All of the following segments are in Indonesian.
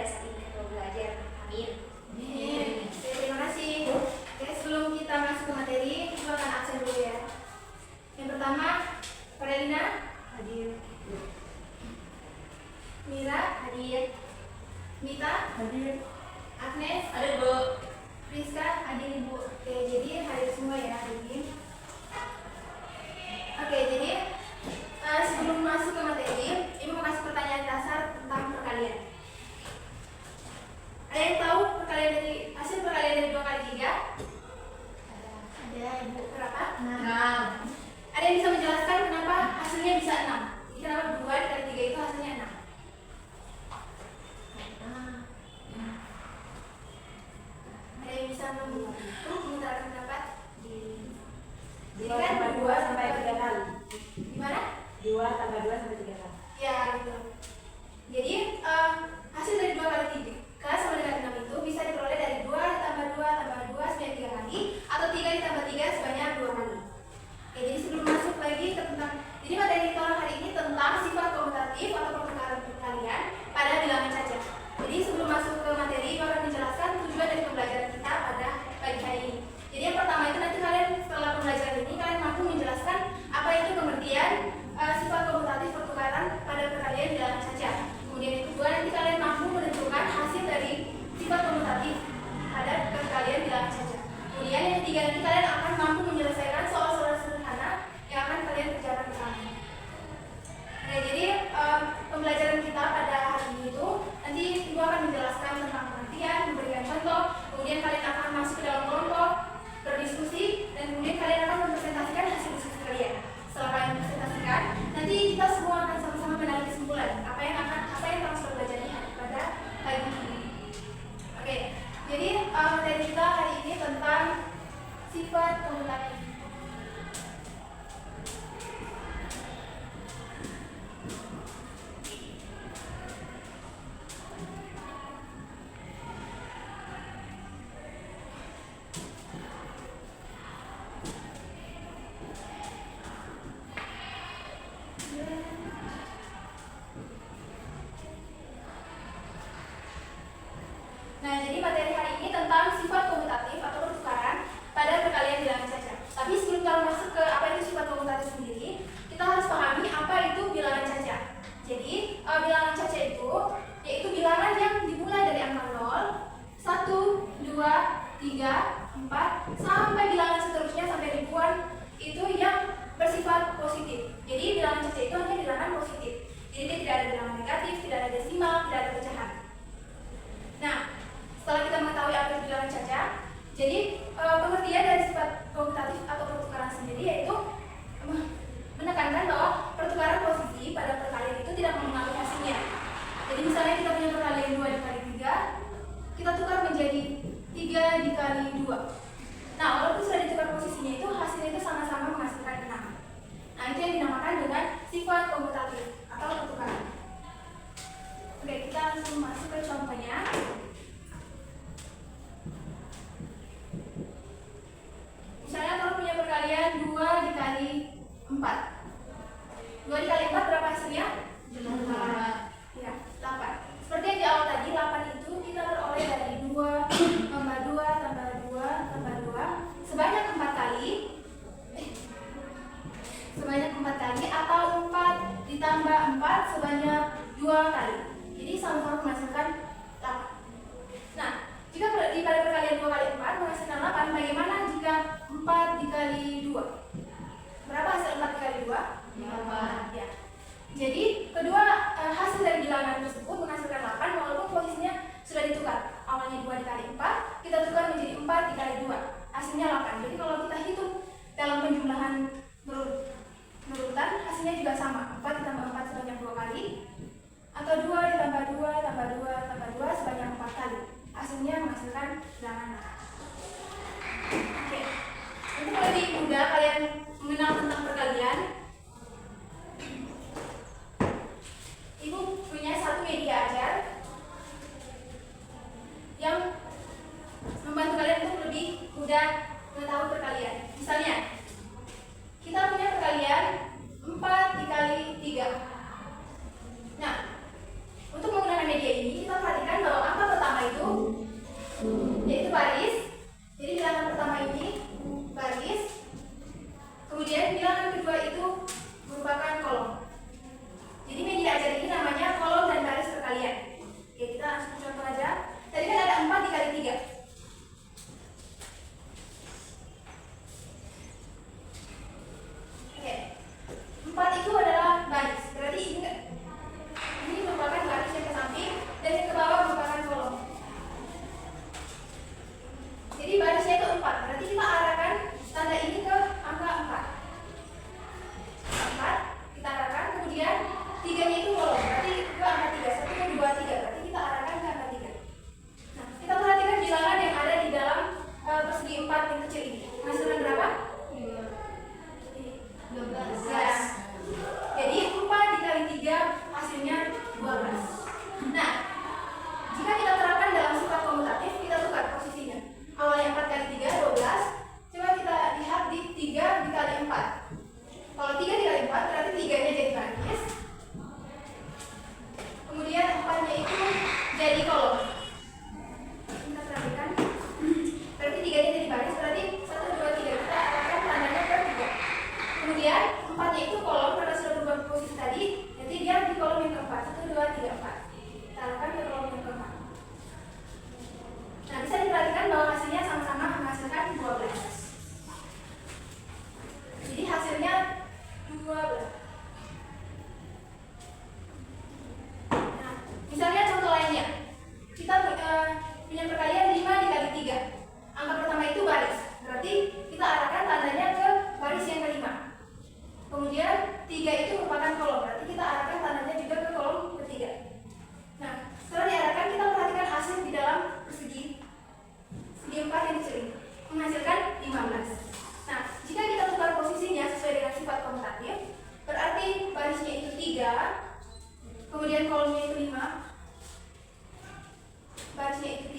saling belajar. Amin. Terima kasih. Oke, sebelum kita masuk ke materi, kita akan absen dulu ya. Yang pertama, Karelina Hadir. Mira Hadir. Mita Hadir. Agnes Hadir, Bu. Rizka hadir Ibu. Oke, jadi hadir semua ya hari ini. Oke, jadi sebelum masuk ke materi, Ibu mau kasih pertanyaan dasar tentang perkalian. Ada yang tahu hasil perkalian dari 2 kali 3? Ada, Ibu. Berapa? 6. Ada yang bisa menjelaskan kenapa hasilnya bisa 6? Jadi kenapa 2 dikali 3 itu hasilnya 6? Ada yang bisa mengutarakan pendapat? Jadi kan 2 sampai 3 kali. Gimana? 2 tambah 2 sampai 3 kali. Ya, gitu. Jadi hasil dari 2 kali 3 sama dengan 6 itu bisa diperoleh dari 2 tambah 2 tambah 2 sebanyak 3 kali, atau 3 ditambah 3 sebanyak 2 kali. Oke, jadi sebelum masuk lagi ke tentang, jadi materi kita hari ini tentang sifat komutatif atau pertukaran perkalian pada bilangan cacat. Jadi sebelum masuk ke materi, saya akan menjelaskan tujuan dari pembelajaran kita pada pagi hari ini. Jadi yang pertama itu nanti kalian setelah pembelajaran ini kalian mampu menjelaskan apa itu pengertian sifat komutatif pertukaran pada perkalian bilangan cacat. Kemudian yang kedua nanti kalian mampu menentukan hasil dari sifat komutatif pada perkalian bilangan cacat. Kemudian yang ketiga nanti kalian akan mampu menyelesaikan soal-soal sederhana yang akan kalian kerjakan bersama. Nah, jadi pembelajaran kita pada hari ini itu nanti Ibu akan menjelaskan tentang pengertian, memberikan contoh, kemudian kalian akan masuk ke dalam kelompok, berdiskusi, dan kemudian kalian akan mempresentasikan hasil diskusi kalian. Setelah kalian mempresentasikan, nanti kita semua akan sama-sama menarik kesimpulan apa yang telah sudah belajar pada pagi ini. Oke, jadi materi kita hari ini tentang sifat komutatif. Nah, jadi materi hari ini tentang sifat komutatif atau pertukaran pada perkalian bilangan cacat. Tapi sebelum kita masuk ke apa itu sifat komutatif sendiri, kita harus pahami apa itu bilangan cacat. Jadi, bilangan cacat itu yaitu bilangan yang dimulai dari angka 0, 1, 2, 3, 4, sampai bilangan seterusnya sampai ribuan itu yang bersifat positif. Jadi, bilangan cacat itu hanya bilangan positif. Jadi, dia tidak ada bilangan negatif, tidak ada desimal, tidak ada pecahan. Nah, setelah kita mengetahui apa itu bilangan cacat, jadi pengertian dari sifat komutatif atau pertukaran sendiri yaitu menekankan bahwa pertukaran posisi pada perkalian itu tidak mempengaruhi hasilnya. Jadi misalnya kita punya perkalian 2 dikali 3, kita tukar menjadi 3 dikali 2. Nah, walaupun sudah ditukar posisinya itu, hasilnya itu sama-sama menghasilkan 6. Nah, itu yang dinamakan dengan sifat komutatif atau pertukaran. Oke, kita langsung masuk ke contohnya. Misalnya kalau punya perkalian 2 dikali 4. 2 dikali 4 berapa hasilnya? 8. Ya, 8. Seperti yang di awal tadi, 8 itu kita peroleh dari 2 tambah 2 tambah 2 tambah 2 sebanyak 4 kali. Sebanyak 4 kali atau 4 ditambah 4 sebanyak 2 kali. Jadi sama-sama menghasilkan 8. Nah, jika pada perkalian 2 kali 4 menghasilkan 8, bagaimana jika 4 dikali 2? Berapa hasil 4 dikali 2? 8. Ya. Jadi, kedua hasil dari bilangan tersebut menghasilkan 8 walaupun posisinya sudah ditukar. Awalnya 2 dikali 4, kita tukar menjadi 4 dikali 2. Hasilnya 8. Jadi, kalau kita hitung dalam penjumlahan berurutan, hasilnya juga sama. 4 ditambah 4 sebanyak 2 kali. Atau 2 ditambah 2 tambah 2 tambah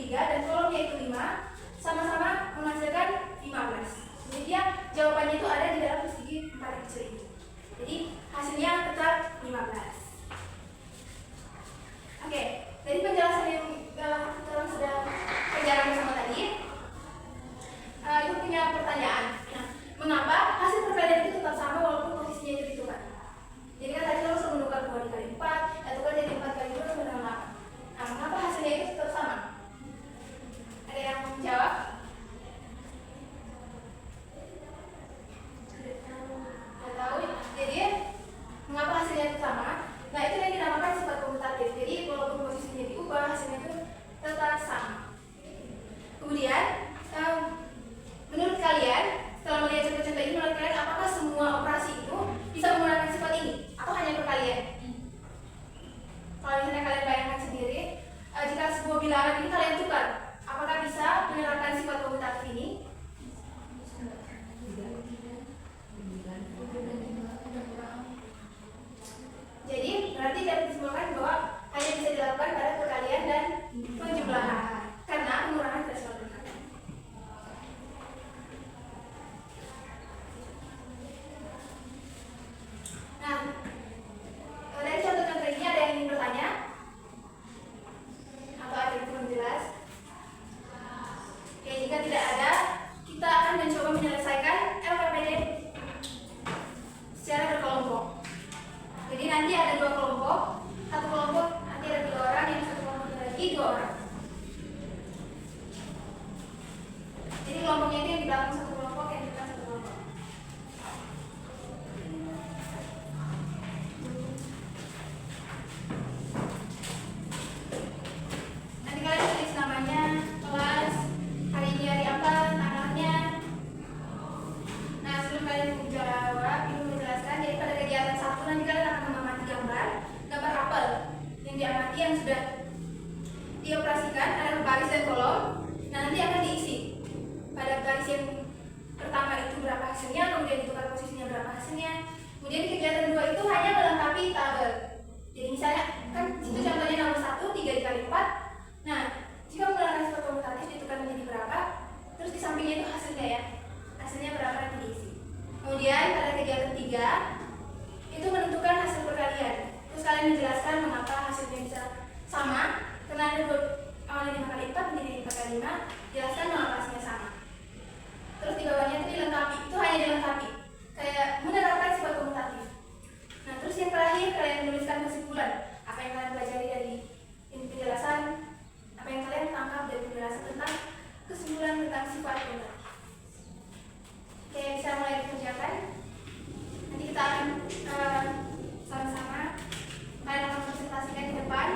3 dan kolomnya itu 5, sama-sama menghasilkan 15. Jadi dia jawabannya itu ada di dalam persegi 4 yang kecil ini. Jadi hasilnya tetap 15. Oke, dari penjelasan yang kita sudah kerjakan bersama tadi, itu punya pertanyaan. Nah, mengapa hasil perkalian itu tetap sama walaupun posisinya itu ditukar? Jadi kan tadi lo suruh menukar 2 dikali 4, tukar jadi 4 kali 2 sama dengan 8. Nah, mengapa hasilnya itu tetap sama? Ada yang mau menjawab? Tidak tahu. Jadi mengapa hasilnya itu sama? Nah, itu yang dinamakan sifat komutatif. Jadi walaupun posisinya diubah, hasilnya itu tetap sama. Kemudian, menurut kalian, setelah melihat contoh-contoh ini, menurut kalian apakah semua operasi itu bisa menggunakan sifat ini? Atau hanya perkalian? Kalau misalnya kalian bayangkan sendiri, jika sebuah bilangan ini kalian tukar, apakah bisa menerapkan sifat komutatif ini? Jadi berarti dapat disimpulkan bahwa hanya bisa dilakukan pada perkalian dan penjumlahan, karena pengurangan tidak selalu berkali. Nah, dari contoh-contoh ini ada yang ingin bertanya? Atau ada yang belum jelas? Oke, jika tidak ada, kita akan mencoba menyelesaikan LKPD secara berkelompok. Jadi nanti ada 2 kelompok, satu kelompok nanti ada 3 orang, yang satu kelompok lagi 2 orang. Jadi kelompoknya itu yang di belakang satu kelompok, yang di depan satu kelompok. Nanti kalian tulis namanya, kelas, hari ini hari apa, tanggalnya. Nah, sebelum kalian menjawab, ibu menjelaskan. Jadi pada kegiatan 1 nanti kalian akan mengamati gambar apel yang diamati yang sudah dioperasikan, ada baris dan kolom. Nah, nanti akan diisi. Pada baris yang pertama itu berapa hasilnya, kemudian ditukar posisinya berapa hasilnya. Kemudian di kegiatan 2 itu hanya melengkapi tabel. Jadi misalnya kan itu contohnya nomor 1 3 dikali 4. Nah, jika menggunakan sifat komutatif ditukar menjadi berapa, terus di sampingnya itu hasilnya ya. Hasilnya berapa nanti diisi. Kemudian pada kegiatan 3 itu menentukan hasil perkalian. Terus kalian menjelaskan mengapa hasilnya bisa sama, karena ada awalnya 5 kali 4 menjadi 4 kali 5. Jelaskan mengapa hasilnya sama. Terus di bawahnya itu dilengkapi, itu hanya dilengkapi, kayak menerapkan sifat komutatif. Nah, terus yang terakhir kalian menuliskan kesimpulan, apa yang kalian pelajari dari penjelasan, apa yang kalian tangkap dari penjelasan tentang kesimpulan tentang sifat komutatif. Oke, bisa mulai dikerjakan. Nanti kita akan sama-sama, kalian akan presentasikan di depan.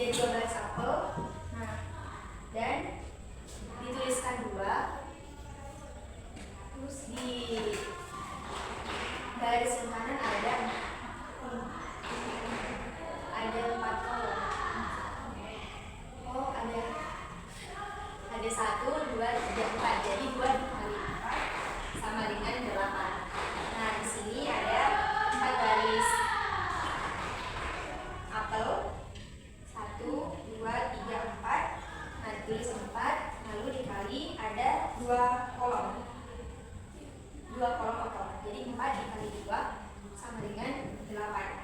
jadi 12 apel. Nah, dan dituliskan 2. Terus di garis yang kanan ada 4 kolom. Oh, ada 1, 2, 3, 4. Jadi 2 dikali 4 sama dengan 8. Nah, di sini ada 4 garis apel. 1, 2, 3, 4. Nah, ditulis 4, lalu dikali ada 2 kolom. 2 kolom apel. Jadi 4 dikali 2 sama dengan 8.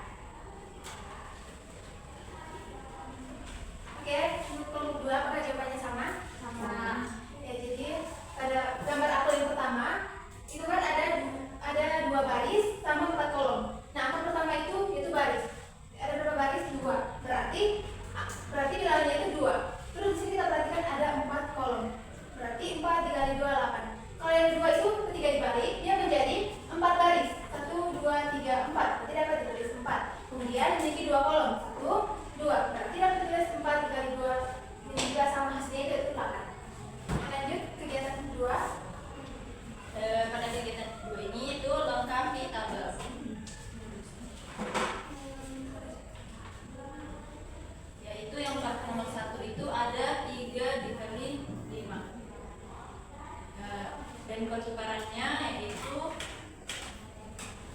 Oke, untuk kelompok 2 apakah jawabannya sama? Sama. Ya, jadi pada gambar apel yang pertama itu kan ada 2 baris sama 4 kolom. Nah, apel pertama itu baris. Ada berapa baris? 2. Berarti nilainya itu 2. Terus di sini kita perhatikan ada 4 kolom. Berarti 4 dikali 2 8. Kalau yang kedua itu ketika dibalik dia menjadi 4 baris. 1 2 3 4. Berarti dapat ditulis 4. Kemudian memiliki 2 kolom. 1 2. Berarti dapat ditulis 4 dikali 2 dan juga sama hasilnya itu 8. Lanjut kegiatan kedua. Pada kegiatan kedua ini itu lengkapi tabel. Yaitu yang nomor 1 itu ada 3 dikali 5. Dan pertukarannya yaitu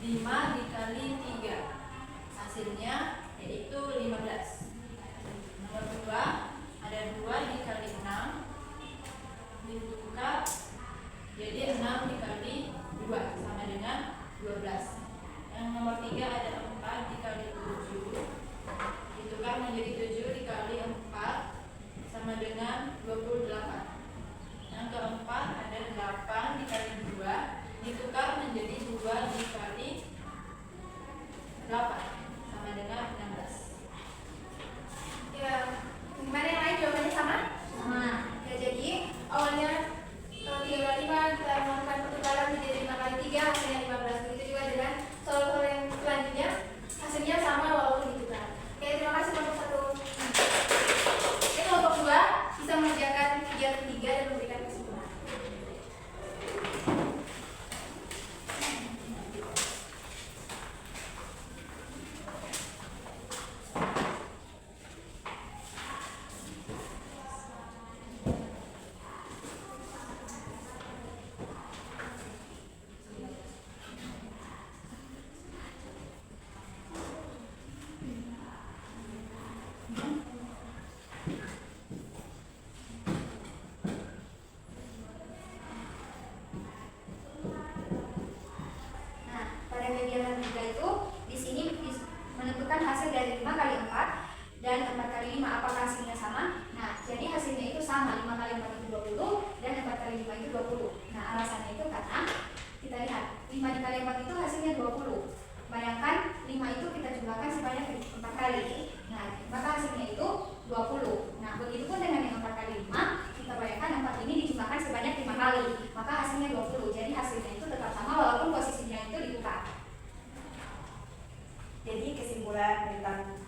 5 dikali 3. Hasilnya yaitu 15. Nomor 2 ada 2 dikali 6 ditukar jadi 6 dikali 2 sama dengan 12. Yang nomor 3 ada 4 dikali 7 ditukar menjadi 7 dikali 4 sama dengan 28. Yang keempat ada 8 dikali 2 ditukar menjadi 2 dikali 8 sama dengan 16. Ya, gimana yang lain jawabannya sama? Sama. Ya, jadi awalnya 3 kali 5 kita melakukan pertukaran menjadi 5 kali 3 hasilnya 15. Begitu juga dengan soal yang selanjutnya hasilnya sama walaupun ditukar. Oke, terima kasih kelompok 1. Oke, kelompok 2 bisa mengerjakan kegiatan 3 dan memberikan kesimpulan. Nah, pada kegiatan 3 itu di sini menentukan hasil dari 5 kali 4 dan 4 kali 5 apakah hasilnya sama? Nah, jadi hasilnya itu sama, 5 kali 4 itu 20 dan 4 kali 5 itu 20. Nah, alasannya itu karena kita lihat 5 dikali 4 itu hasilnya 20. Bayangkan 5 itu kita jumlahkan sebanyak 4 kali. Nah, maka hasilnya itu 20. Nah, begitu pun dengan yang 4 kali 5, kita bayangkan 4 ini dijumlahkan sebanyak 5 kali, maka hasilnya 20. Jadi hasilnya itu tetap sama walaupun posisinya itu ditukar. Jadi kesimpulan tentang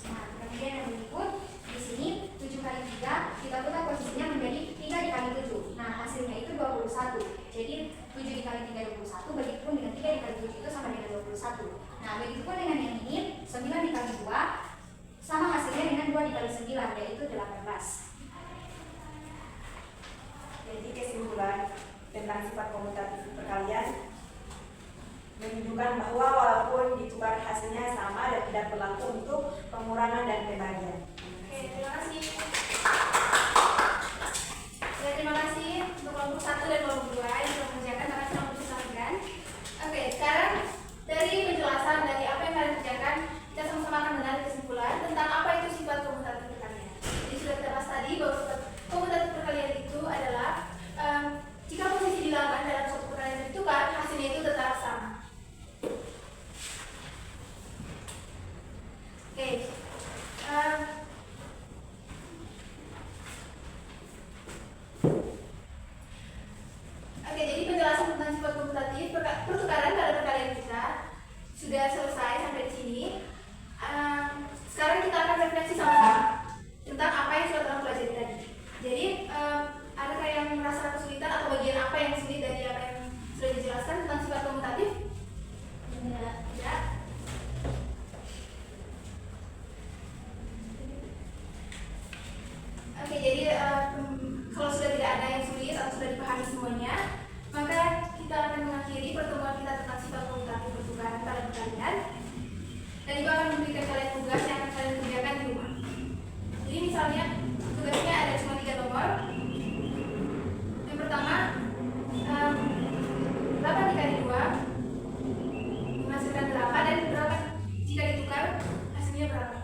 Nah, kemudian yang berikut di sini 7 kali 3 kita putar posisinya menjadi 3 dikali 7. Nah, hasilnya itu 21. Jadi 7 dikali 3 21, begitupun dengan 3 dikali 7 itu sama dengan 21. Nah, begitupun dengan yang ini 9 dikali 2 sama hasilnya dengan 2 dikali 9 yaitu 18. Jadi kesimpulan tentang sifat komutatif perkalian menunjukkan bahwa walaupun ditukar hasilnya sama dan tidak berlaku untuk pengurangan dan pembagian. Oke, terima kasih. Ya, terima kasih untuk kelompok 1 dan kelompok 2 yang sudah mengerjakan. Terima kasih kelompok disampaikan. Oke, sekarang dari penjelasan dari apa yang kalian kerjakan, kita sama-sama akan menarik kesimpulan tentang apa itu sifat komutatif perkalian. Jadi sudah kita bahas tadi bahwa sifat Oke, jadi kalau sudah tidak ada yang sulit atau sudah dipahami semuanya, maka kita akan mengakhiri pertemuan kita tentang sifat komutatif pertukaran pada perkalian. Dan Ibu akan memberikan kalian tugas yang akan kalian kerjakan di rumah. Jadi misalnya tugasnya ada cuma 3 nomor. Yang pertama, 8 dikali 2 menghasilkan 8, dan berapa jika ditukar hasilnya berapa?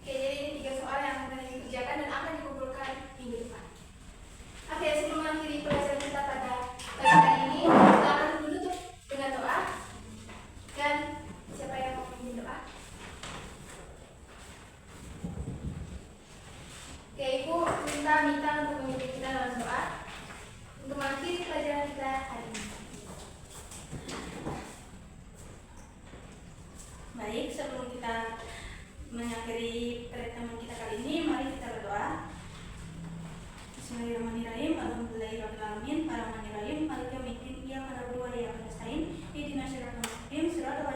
Oke, jadi ini 3 soal yang akan kalian kerjakan dan akan dikumpulkan minggu depan. Oke, sebelum mengakhiri pelajaran kita pada pagi hari ini, kita akan menutup dengan doa. Dan siapa yang mau memimpin doa? Oke, Ibu minta untuk memimpin kita dalam doa untuk mengakhiri pelajaran kita hari ini. Baik, sebelum kita mengakhiri pertemuan kita kali ini, mari kita berdoa. Bismillahirrahmanirrahim. Alhamdulillahirrahmanirrahim. Ar-Rahmanirrahim. Maliki yaumiddin. Iyyaka na'budu wa iyyaka nasta'in. Ihdinas siratal mustaqim. Siratal